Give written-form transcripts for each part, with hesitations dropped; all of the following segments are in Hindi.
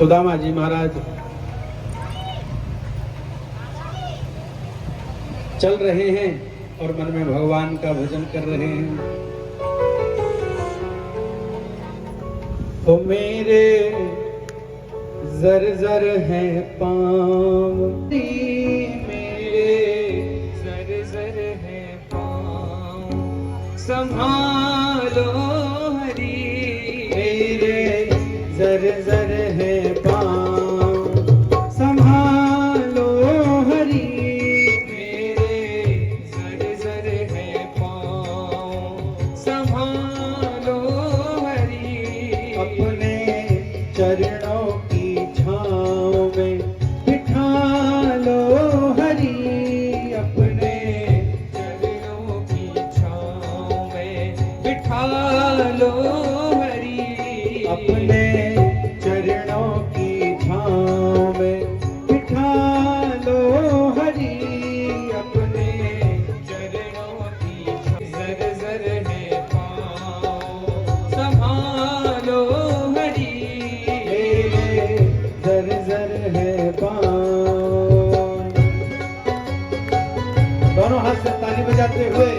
सुदामा जी महाराज चल रहे हैं और मन में भगवान का भजन कर रहे हैं। ओ मेरे जर जर है पाँव, मेरे जर जर है पाँव, संभालो हरि। मेरे जर जर है पाँव, संभालो हरि। मेरे जर जर है पाँव, संभालो हरि। अपने चरणों की छाँव में बिठा लो हरि। अपने चरणों की छाँव में बिठा लो हरि। अपने चरणों की छाँव में बिठा लो हरि। अपने चरणों की जर जर है पाँव, संभालो हरि। मेरे जर जर है पाँव। दोनों हाथ से ताली बजाते हुए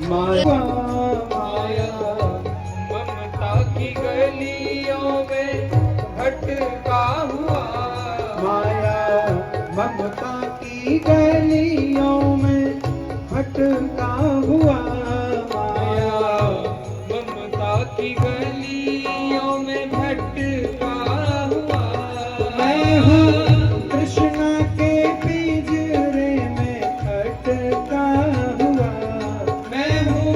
माया माया ममता की गलियों में भटका हुआ। माया ममता की गलियों में भटका हुआ। माया ममता की गलियों में भटका हुआ। मैं हूँ कृष्णा के पिंजरे में अटका हुआ। मैं हूँ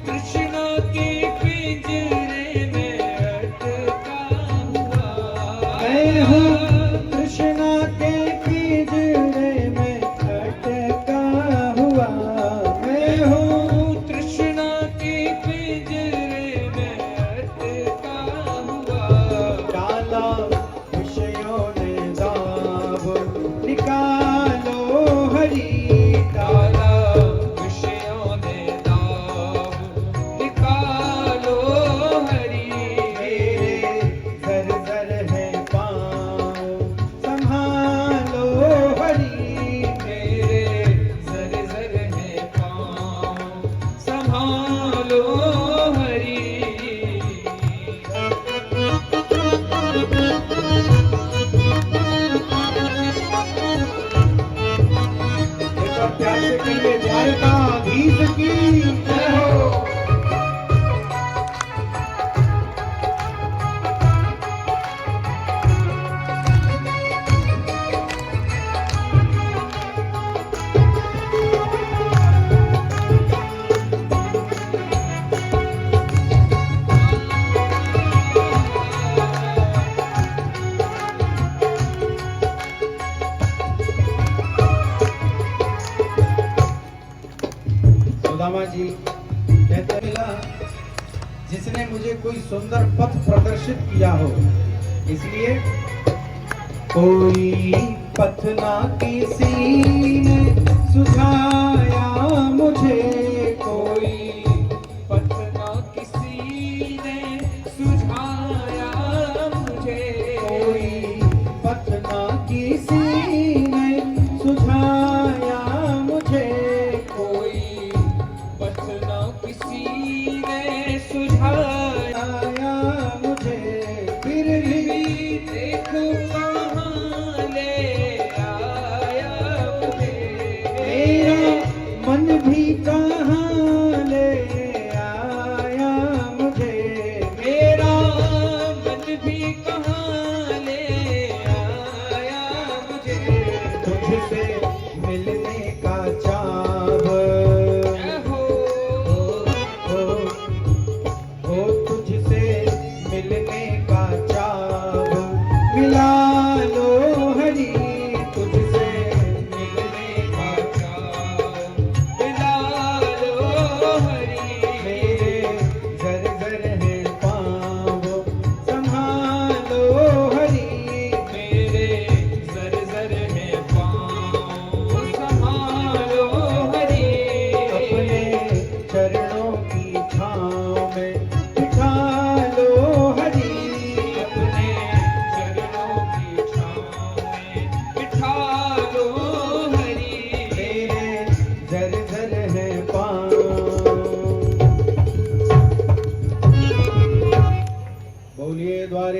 कृष्णा के पिंजरे में अटका हुआ। मैं हूँ कृष्णा के पिंजरे में अटका हुआ। मैं हूँ कृष्णा के पिंजरे में अटका हुआ। डाला विषयों ने दाव, निकालो हरि। डाला विषयों ने दाव, निकालो हरि। मेरे जर जर है पाँव, संभालो हरि। मेरे जर जर है पाँव, संभालो हरि। एक बार प्यार से कहिए द्वारकाधीश की जय हो। सुदामा जी कहते मिला जिसने मुझे कोई सुंदर पथ प्रदर्शित किया हो, इसलिए कोई पथ ना किसी ने सुझाया मुझे। कोई पथ ना किसी ने सुझाया मुझे। कोई पथ ना किसी ने सुझाया मुझे। कोई पथ ना किसी ने सुझाया मुझे। फिर भी देखो कहाँ ले आया मुझे। मेरा मन भी कहाँ ले आया मुझे। मेरा मन भी कहाँ ले आया मुझे। तुझसे मिलने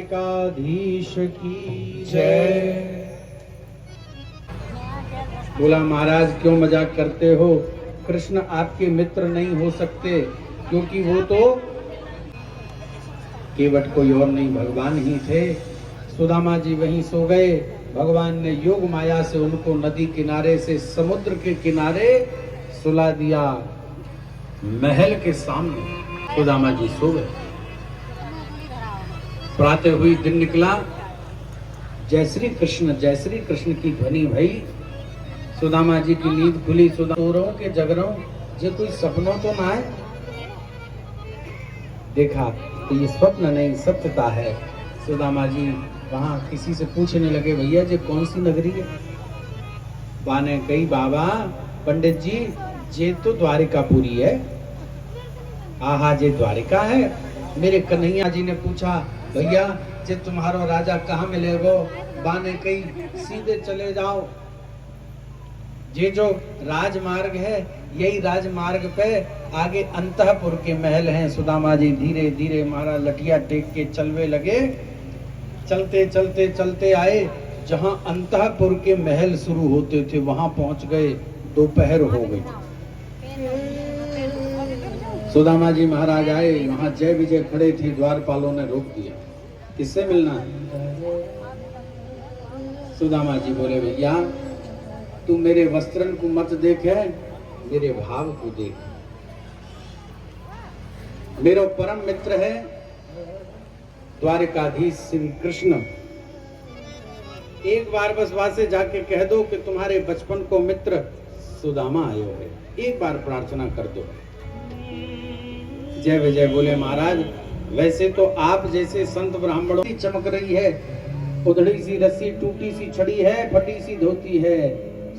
द्वारिकाधीश की जय। बोला महाराज क्यों मजाक करते हो, कृष्ण आपके मित्र नहीं हो सकते, क्योंकि वो तो केवट कोई और नहीं भगवान ही थे। सुदामा जी वहीं सो गए। भगवान ने योग माया से उनको नदी किनारे से समुद्र के किनारे सुला दिया। महल के सामने सुदामा जी सो गए। प्रातः हुई दिन निकला, जय श्री कृष्ण की ध्वनि भई। सुदामा जी की नींद खुली। सुदामा के जगरों जो कोई सपनों तो ना है। देखा तो ये स्वप्न नहीं सत्यता है। सुदामा जी वहां किसी से पूछने लगे, भैया जी कौन सी नगरी है? बाने कही, बाबा पंडित जी ये तो द्वारिकापुरी है। आहा जे द्वारिका है। मेरे कन्हैया जी ने पूछा, भैया जे तुम्हारो राजा कहाँ मिलेगो? बाने कही, सीधे चले जाओ, ये जो राजमार्ग है यही राजमार्ग पे आगे अंतःपुर के महल हैं। सुदामा जी धीरे धीरे महाराज लठिया टेक के चलवे लगे। चलते चलते चलते आए जहां अंतःपुर के महल शुरू होते थे, वहां पहुंच गए। दोपहर हो गई। सुदामा जी महाराज आए, वहां जय विजय खड़े थे। द्वारपालों ने रोक दिया, किससे मिलना है? सुदामा जी बोले, भैया तू मेरे वस्त्रन को मत देखे, मेरे भाव को देख। मेरा परम मित्र है द्वारिकाधीश श्री कृष्ण। एक बार बस वहां से जाके कह दो कि तुम्हारे बचपन को मित्र सुदामा आयो है। एक बार प्रार्थना कर दो। जय विजय बोले, महाराज वैसे तो आप जैसे संत ब्राह्मणों की चमक रही है। उधड़ी सी रस्सी, टूटी सी छड़ी है, फटी सी धोती है।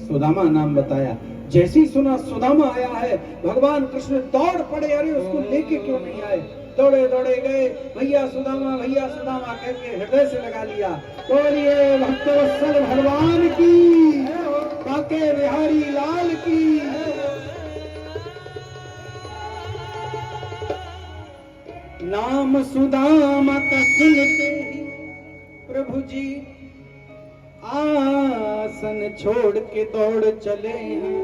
सुदामा नाम बताया। जैसी सुना सुदामा आया है, भगवान कृष्ण दौड़ पड़े। अरे उसको लेके क्यों नहीं आए? दौड़े दौड़े गए। भैया सुदामा कह के हृदय से लगा लिया। बोलिए भक्तवत्सल भगवान की, काके बिहारी लाल की। नाम सुदामा का सुनते ही प्रभु जी आसन छोड़ के दौड़ चले हैं।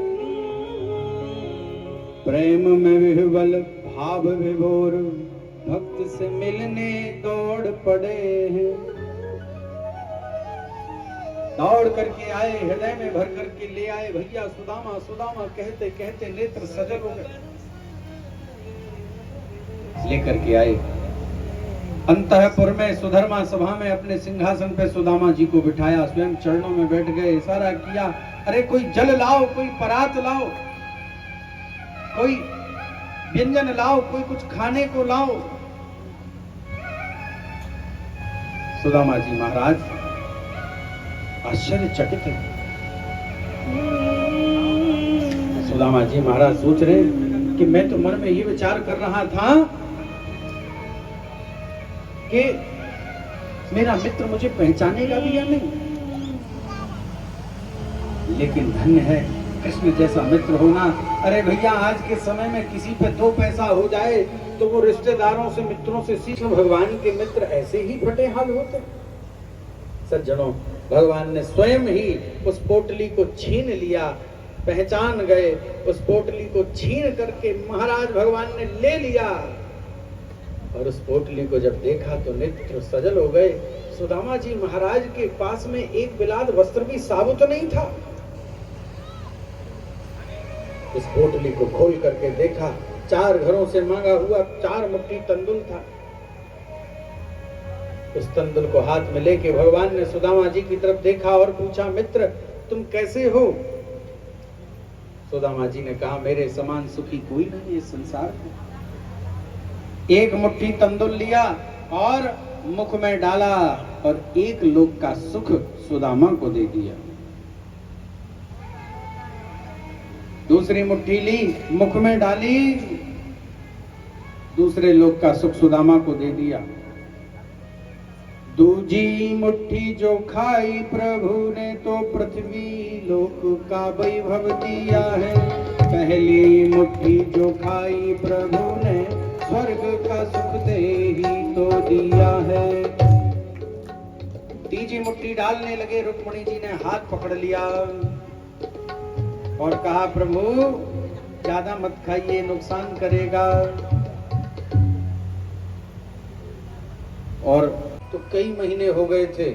प्रेम में विह्वल भाव विभोर भक्त से मिलने दौड़ पड़े हैं। दौड़ करके आए, हृदय में भर करके ले आए। भैया सुदामा कहते कहते नेत्र सजल हो गए। लेकर के आए अंतःपुर में सुधर्मा सभा में अपने सिंहासन पे सुदामा जी को बिठाया। स्वयं चरणों में बैठ गए। इशारा किया, अरे कोई जल लाओ, कोई परात लाओ, कोई व्यंजन लाओ, कोई कुछ खाने को लाओ। सुदामा जी महाराज आश्चर्यचकित है। सुदामा जी महाराज सोच रहे कि मैं तो मन में ये विचार कर रहा था कि मेरा मित्र मुझे पहचानेगा भी या नहीं, लेकिन धन्य है कृष्ण जैसा मित्र होना। अरे भैया आज के समय में किसी पे 2 पैसा हो जाए तो वो रिश्तेदारों से, मित्रों से सीख। भगवान के मित्र ऐसे ही फटे हाल होते। सज्जनों, भगवान ने स्वयं ही उस पोटली को छीन लिया। पहचान गए। उस पोटली को छीन करके महाराज भगवान ने ले लिया और उस पोटली को जब देखा तो नेत्र सजल हो गए। सुदामा जी महाराज के पास में एक बिलाद वस्त्र भी साबुत नहीं था। उस पोटली को खोल करके देखा, 4 घरों से मांगा हुआ 4 मुट्ठी तंदुल था। उस तंदुल को हाथ में लेके भगवान ने सुदामा जी की तरफ देखा और पूछा, मित्र तुम कैसे हो? सुदामा जी ने कहा, मेरे समान सुखी कोई नहीं है इस संसार में। एक मुट्ठी तंदुल लिया और मुख में डाला और एक लोक का सुख सुदामा को दे दिया। दूसरी मुट्ठी ली, मुख में डाली, दूसरे लोक का सुख सुदामा को दे दिया। दूजी मुट्ठी जो खाई प्रभु ने तो पृथ्वी लोक का वैभव दिया है। पहली मुट्ठी जो खाई प्रभु ने स्वर्ग का सुख दे ही तो दिया है। जी मुट्ठी डालने लगे, रुक्मणी जी ने हाथ पकड़ लिया और कहा प्रभु ज्यादा मत खाइए, नुकसान करेगा। और तो कई महीने हो गए थे।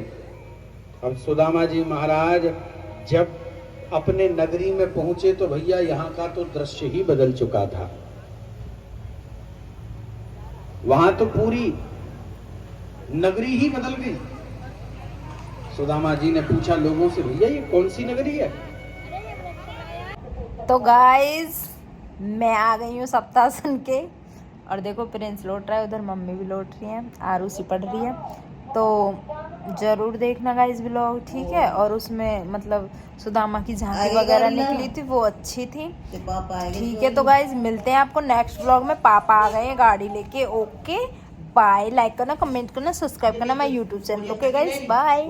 अब सुदामा जी महाराज जब अपने नगरी में पहुंचे तो भैया यहाँ का तो दृश्य ही बदल चुका था। वहां तो पूरी नगरी ही बदल गई। सुदामा जी ने पूछा लोगों से, भैया ये कौन सी नगरी है? तो गाइस मैं आ गई हूँ सप्तासन के, और देखो प्रिंस लौट रहा है, उधर मम्मी भी लौट रही है, आरूसी पढ़ रही है। तो जरूर देखना गाइस ब्लॉग, ठीक है। और उसमें मतलब सुदामा की झांकी वगैरह निकली थी, वो अच्छी थी, ठीक है। तो गाइस मिलते हैं आपको नेक्स्ट ब्लॉग में। पापा आ गए हैं गाड़ी लेके। Okay bye. लाइक करना, कमेंट करना, सब्सक्राइब करना my YouTube channel. Okay guys bye.